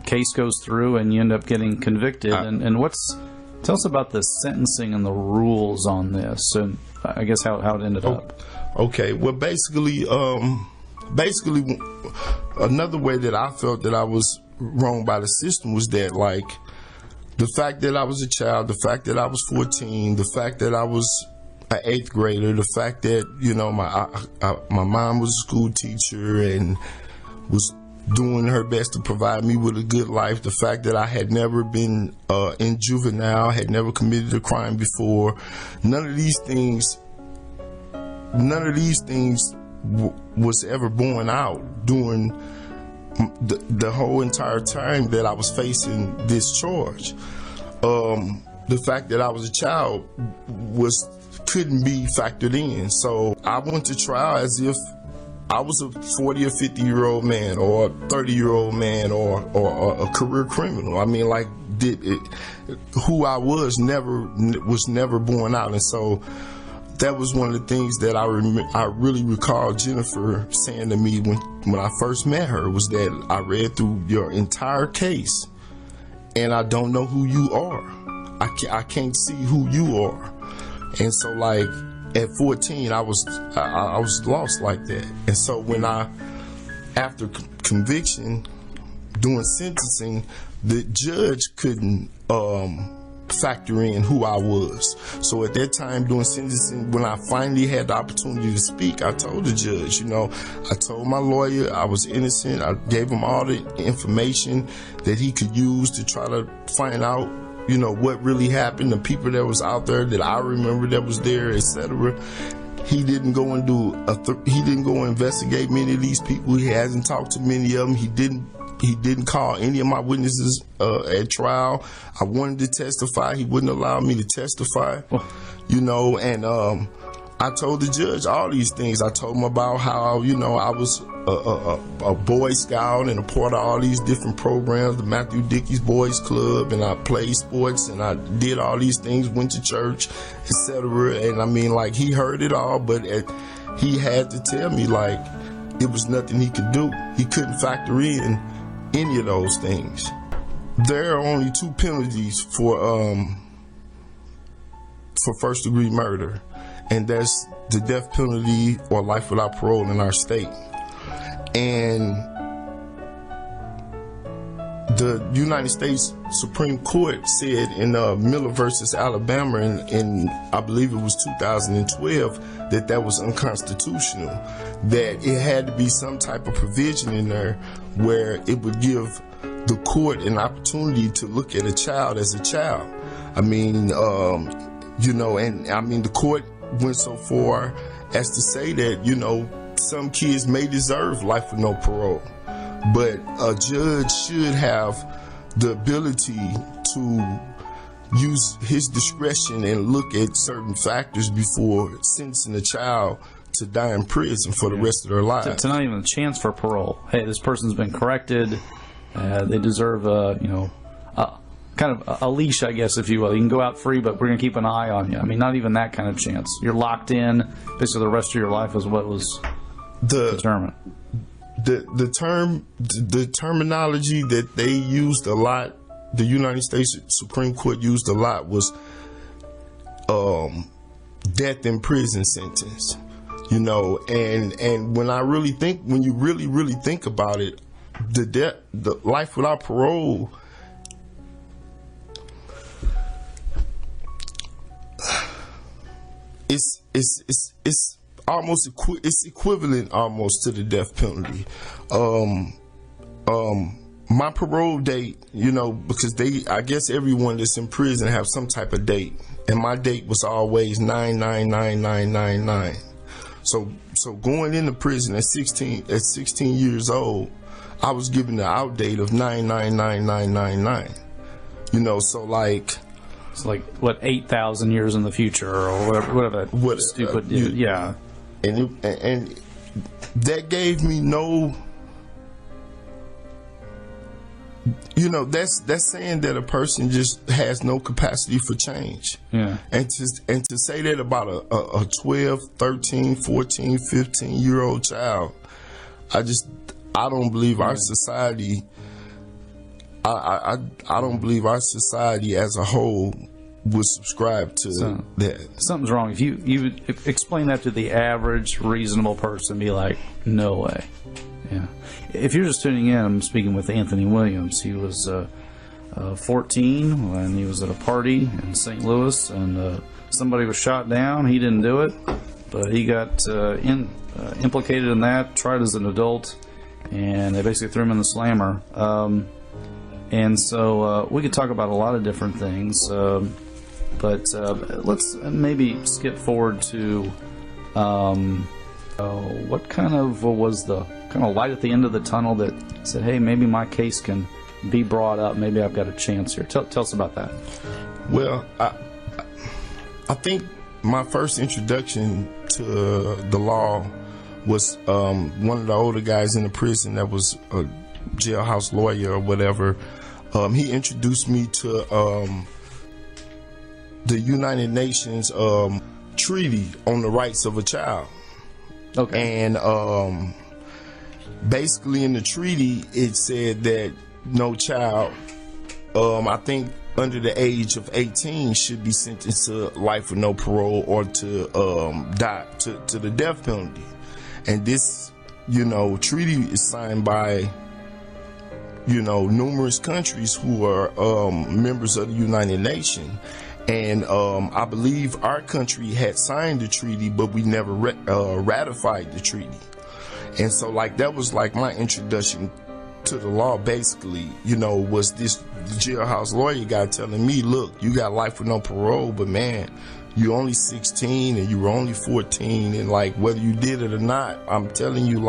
case goes through and you end up getting convicted. And tell us about the sentencing and the rules on this, and I guess how it ended up. Okay, well, basically, another way that I felt that I was wronged by the system was that, like, the fact that I was a child, the fact that I was 14, the fact that I was an 8th grader, the fact that, you know, my mom was a school teacher and was doing her best to provide me with a good life, the fact that I had never been in juvenile, had never committed a crime before, none of these things was ever borne out during the whole entire time that I was facing this charge. The fact that I was a child couldn't be factored in. So I went to trial as if I was a 40 or 50-year-old man or a 30-year-old man or a career criminal. I mean, like, who I was never borne out. And so that was one of the things that I really recall Jennifer saying to me when I first met her, was that I read through your entire case and I don't know who you are. I can't see who you are. And so, like, at 14, I was lost like that. And so when after conviction, doing sentencing, the judge couldn't factor in who I was. So at that time, doing sentencing, when I finally had the opportunity to speak, I told the judge, you know, I told my lawyer I was innocent. I gave him all the information that he could use to try to find out, you know, what really happened, the people that was out there that I remember that was there, etc. He didn't go and he didn't go and investigate many of these people. He hasn't talked to many of them. He didn't call any of my witnesses at trial. I wanted to testify. He wouldn't allow me to testify, you know, and I told the judge all these things. I told him about how, you know, I was a Boy Scout and a part of all these different programs, the Matthew Dickey's Boys Club, and I played sports and I did all these things, went to church, etc. And I mean, like, he heard it all, but he had to tell me, like, it was nothing he could do. He couldn't factor in any of those things. There are only 2 penalties for first-degree murder, and that's the death penalty or life without parole in our state. And the United States Supreme Court said in Miller versus Alabama in I believe it was 2012 that was unconstitutional, that it had to be some type of provision in there where it would give the court an opportunity to look at a child as a child. I mean, you know, and I mean, the court went so far as to say that, you know, some kids may deserve life with no parole, but a judge should have the ability to use his discretion and look at certain factors before sentencing a child to die in prison for the rest of their lives. To not even a chance for parole. Hey, this person's been corrected. They deserve kind of a leash, I guess, if you will. You can go out free, but we're going to keep an eye on you. I mean, not even that kind of chance. You're locked in. Basically, the rest of your life is what was determined. The terminology that they used a lot, the United States Supreme Court used a lot, was death in prison sentence. You know, and when you really think about it, the life without parole, it's almost equivalent almost to the death penalty. My parole date, you know, because I guess everyone that's in prison have some type of date, and my date was always 9/9/9999. So going into prison at 16 years old, I was given the out date of 9/9/9999. You know, so like. It's like, what, 8,000 years in the future, or whatever stupid. Yeah. And that gave me no. You know, that's saying that a person just has no capacity for change. Yeah. And to say that about a 12, 13, 14, 15-year-old child, I don't believe our society. I don't believe our society as a whole would subscribe to that. Something's wrong. If you explain that to the average reasonable person, be like, no way. Yeah. If you're just tuning in, I'm speaking with Anthony Williams. He was 14 when he was at a party in St. Louis, and somebody was shot down. He didn't do it, but he got implicated in that, tried as an adult, and they basically threw him in the slammer. And so we could talk about a lot of different things, but let's maybe skip forward to what kind of was the kind of light at the end of the tunnel that said, hey, maybe my case can be brought up. Maybe I've got a chance here. Tell us about that. Well, I think my first introduction to the law was one of the older guys in the prison that was a jailhouse lawyer or whatever. He introduced me to the United Nations Treaty on the Rights of a Child. Okay. And basically in the treaty, it said that no child, I think under the age of 18, should be sentenced to life with no parole or to die to the death penalty. And this, treaty is signed by numerous countries who are members of the United Nations. And I believe our country had signed the treaty, but we never ratified the treaty. And so, that was my introduction to the law, basically, was this jailhouse lawyer guy telling me, look, you got life with no parole, but man, you're only 16 and you were only 14. And whether you did it or not, I'm telling you,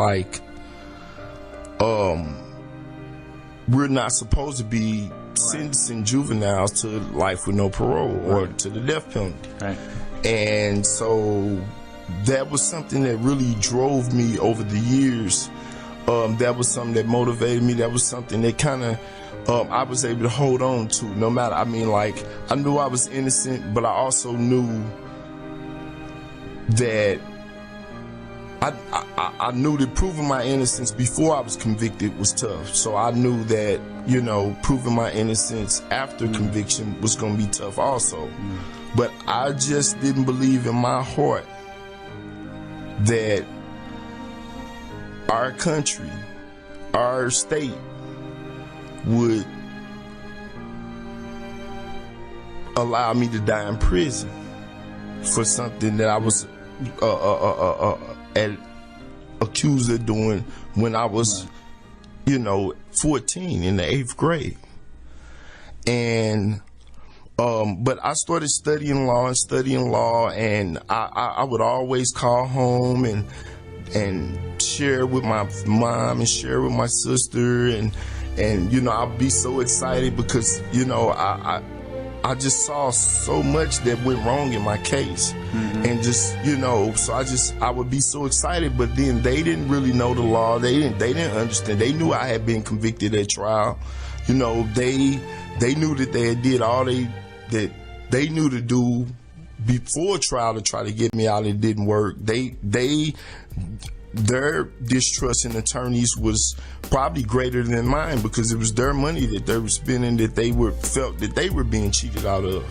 we're not supposed to be sentencing juveniles to life with no parole or to the death penalty. Right. And so that was something that really drove me over the years. That was something that motivated me. That was something that kind of I was able to hold on to no matter. I knew I was innocent, but I also knew that I knew that proving my innocence before I was convicted was tough. So I knew that, proving my innocence after conviction was going to be tough also. But I just didn't believe in my heart that our country, our state would allow me to die in prison for something that I was accused of doing when I was, 14 in the 8th grade. And but I started studying law, and I would always call home and share with my mom and share with my sister, and I'd be so excited because I just saw so much that went wrong in my case. And just, so I would be so excited, but then they didn't really know the law. They didn't understand. They knew I had been convicted at trial. They knew that they had did all that they knew to do before trial to try to get me out. It didn't work. Their distrust in attorneys was probably greater than mine because it was their money that they were spending that they felt that they were being cheated out of.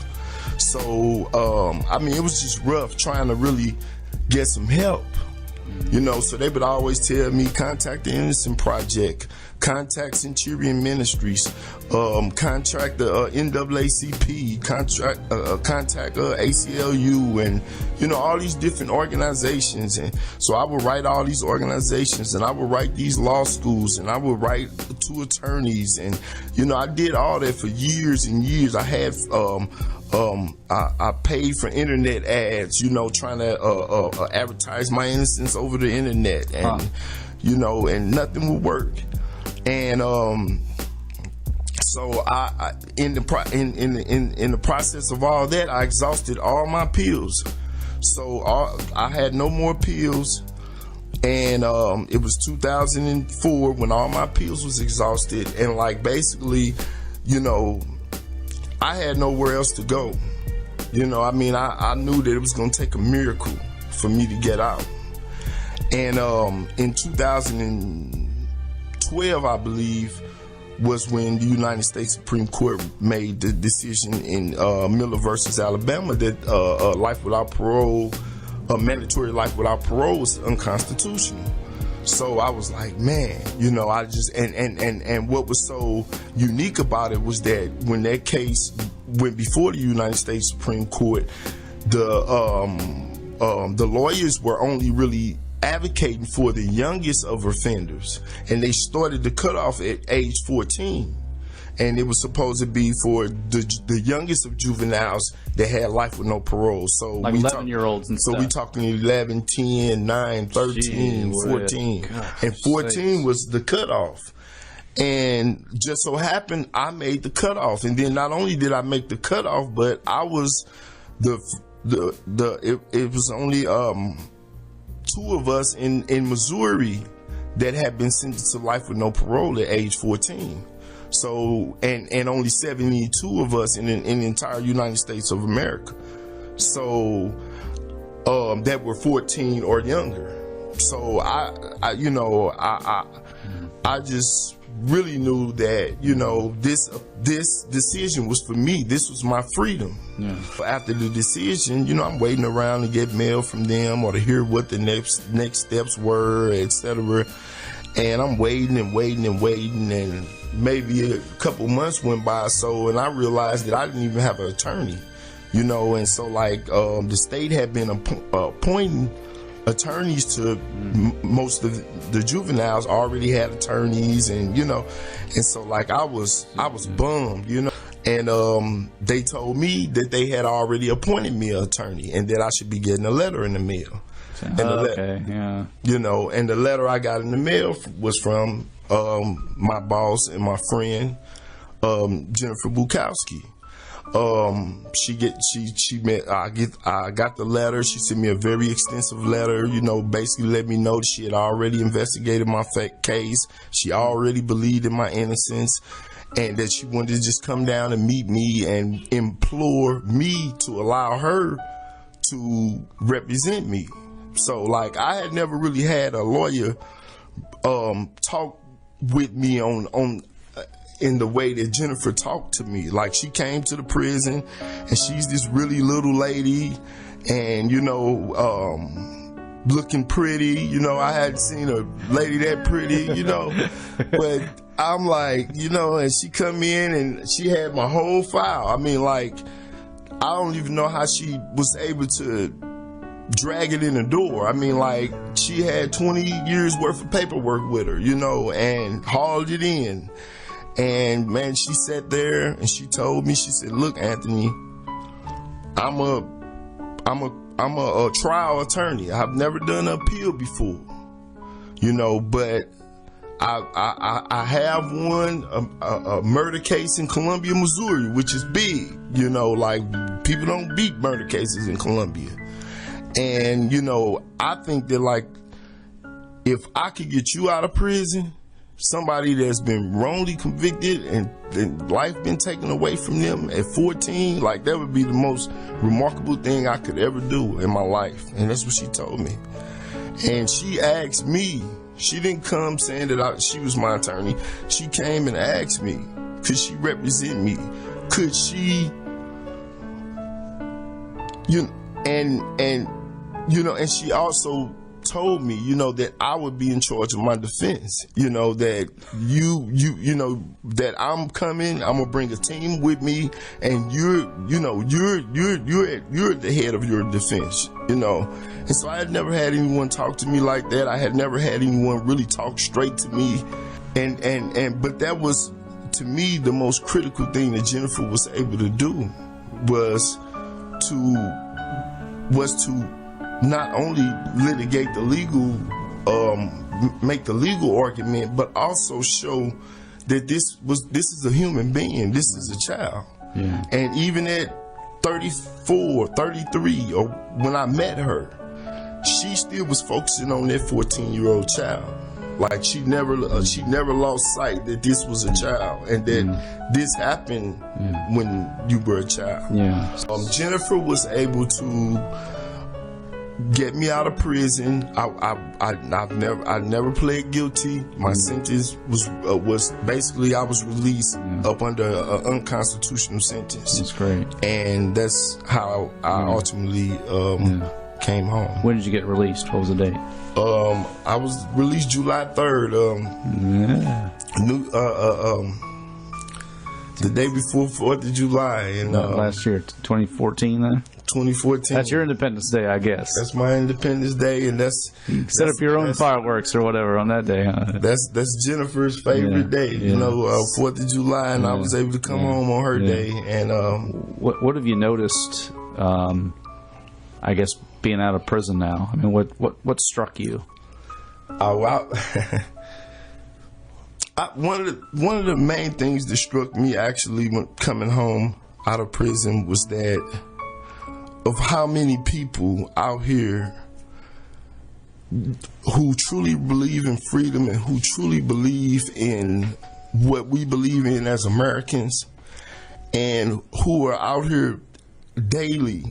So, it was just rough trying to really get some help, so they would always tell me, contact the Innocent Project, contact Centurion Ministries, contact the NAACP, contact ACLU, and, all these different organizations. And so I would write all these organizations, and I would write these law schools, and I would write to attorneys. And, I did all that for years and years. I had, I paid for internet ads, trying to advertise my innocence over the internet, and and nothing would work. And so I in the process of all that, I exhausted all my pills. So I had no more pills, and it was 2004 when all my pills was exhausted, and basically, I had nowhere else to go. I knew that it was going to take a miracle for me to get out. And in 2012, I believe, was when the United States Supreme Court made the decision in Miller versus Alabama that life without parole, mandatory life without parole, was unconstitutional. So I was like, man, you know, I just and what was so unique about it was that when that case went before the United States Supreme Court, the lawyers were only really advocating for the youngest of offenders, and they started the cutoff at age 14, and it was supposed to be for the youngest of juveniles that had life with no parole. So like 11-year-olds and stuff. So we talking 11, 10, 9, 13, 14, and 14 was the cutoff. And just so happened I made the cutoff, and then not only did I make the cutoff, but I was it was only 2 of us in Missouri that had been sentenced to life with no parole at age 14. So, and only 72 of us in the entire United States of America. So, that were 14 or younger. So I just really knew that, you know, this decision was for me. This was my freedom. Yeah. After the decision, you know, I'm waiting around to get mail from them or to hear what the next steps were, etc. And I'm waiting, and maybe a couple months went by, and I realized that I didn't even have an attorney, you know. And so, like, the state had been appointing attorneys to most of the juveniles already had attorneys, and you know, and so like I was bummed, you know. And they told me that they had already appointed me an attorney and that I should be getting a letter in the mail. And Yeah. You know, and the letter I got in the mail was from my boss and my friend Jennifer Bukowski. I got the letter. She sent me a very extensive letter, you know, basically let me know that she had already investigated my case. She already believed in my innocence, and that she wanted to just come down and meet me and implore me to allow her to represent me. So, like, I had never really had a lawyer talk with me in the way that Jennifer talked to me. Like, she came to the prison, and she's this really little lady, and, you know, looking pretty. You know, I hadn't seen a lady that pretty, you know. But I'm like, you know, and she come in, and she had my whole file. I mean, like, I don't even know how she was able to drag it in the door. I mean, like, she had 20 years worth of paperwork with her, you know, and hauled it in. And man, she sat there and she told me, she said, "Look, Anthony, I'm a trial attorney. I've never done an appeal before, you know, but I have won a murder case in Columbia, Missouri, which is big, you know, like, people don't beat murder cases in Columbia. And, you know, I think that, like, if I could get you out of prison, somebody that's been wrongly convicted and life been taken away from them at 14, like, that would be the most remarkable thing I could ever do in my life." And that's what she told me. And she asked me, she didn't come saying that she was my attorney. She came and asked me, could she represent me? Could she, you know, and you know, and she also told me, you know, that I would be in charge of my defense, you know, that you know, that I'm coming, I'm gonna bring a team with me, and you're the head of your defense, you know. And so I had never had anyone talk to me like that. I had never had anyone really talk straight to me, but that was, to me, the most critical thing that Jennifer was able to do was to not only litigate the legal, make the legal argument, but also show that this is a human being, this is a child. Yeah. And even at 34, 33, or when I met her, she still was focusing on that 14-year-old child. Like, she never lost sight that this was a child, and that this happened when you were a child. Yeah. Jennifer was able to get me out of prison. I never pled guilty. My sentence was basically I was released up under an unconstitutional sentence. That's great. And that's how I ultimately came home. When did you get released? What was the date? I was released July 3rd. The day before 4th of July. And, last year, 2014 then? 2014. That's your Independence Day, I guess. That's my Independence Day, and set up your own fireworks or whatever on that day, huh? That's Jennifer's favorite day. You know, 4th of July, and I was able to come home on her day. And what have you noticed? I guess being out of prison now. I mean, what struck you? Oh wow. One of the main things that struck me actually when coming home out of prison was that of how many people out here who truly believe in freedom and who truly believe in what we believe in as Americans, and who are out here daily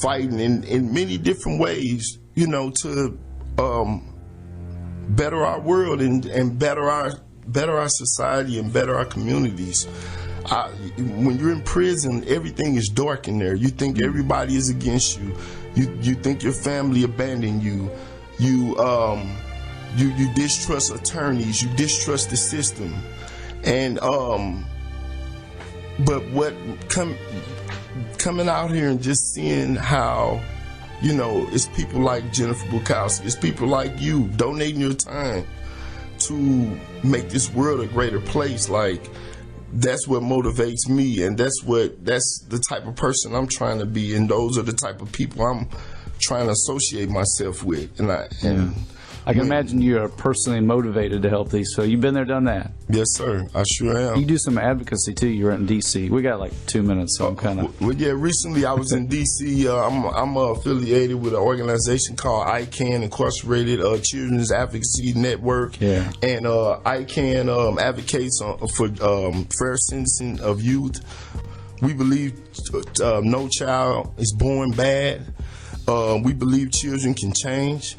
fighting in many different ways, you know, to better our world and better our society and better our communities. When you're in prison, everything is dark in there. You think everybody is against you. You think your family abandoned you. You distrust attorneys. You distrust the system. And but what coming out here and just seeing how, you know, it's people like Jennifer Bukowski, it's people like you donating your time to make this world a greater place. Like, that's what motivates me, and that's the type of person I'm trying to be, and those are the type of people I'm trying to associate myself with. And I can imagine you are personally motivated to help these. So you've been there, done that. Yes, sir. I sure am. You do some advocacy too. You're in D.C. We got like 2 minutes, so I'm kind of. Well, yeah. Recently, I was in D.C. I'm affiliated with an organization called ICAN, Incarcerated Children's Advocacy Network. Yeah. And ICAN advocates for fair sentencing of youth. We believe no child is born bad. We believe children can change.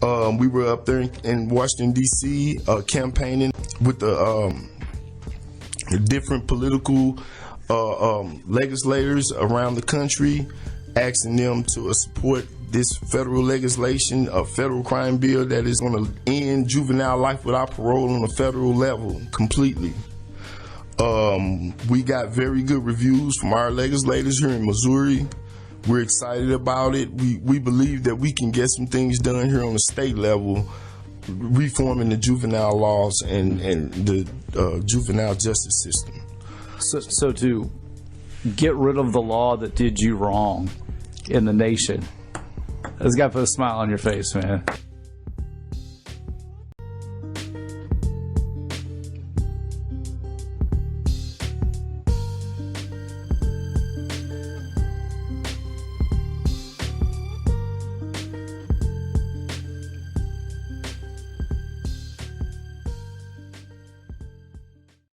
We were up there in Washington, D.C., campaigning with the different political legislators around the country, asking them to support this federal legislation, a federal crime bill that is going to end juvenile life without parole on a federal level completely. We got very good reviews from our legislators here in Missouri. We're excited about it. We believe that we can get some things done here on the state level, reforming the juvenile laws and the juvenile justice system. So to get rid of the law that did you wrong in the nation, that's got to put a smile on your face, man.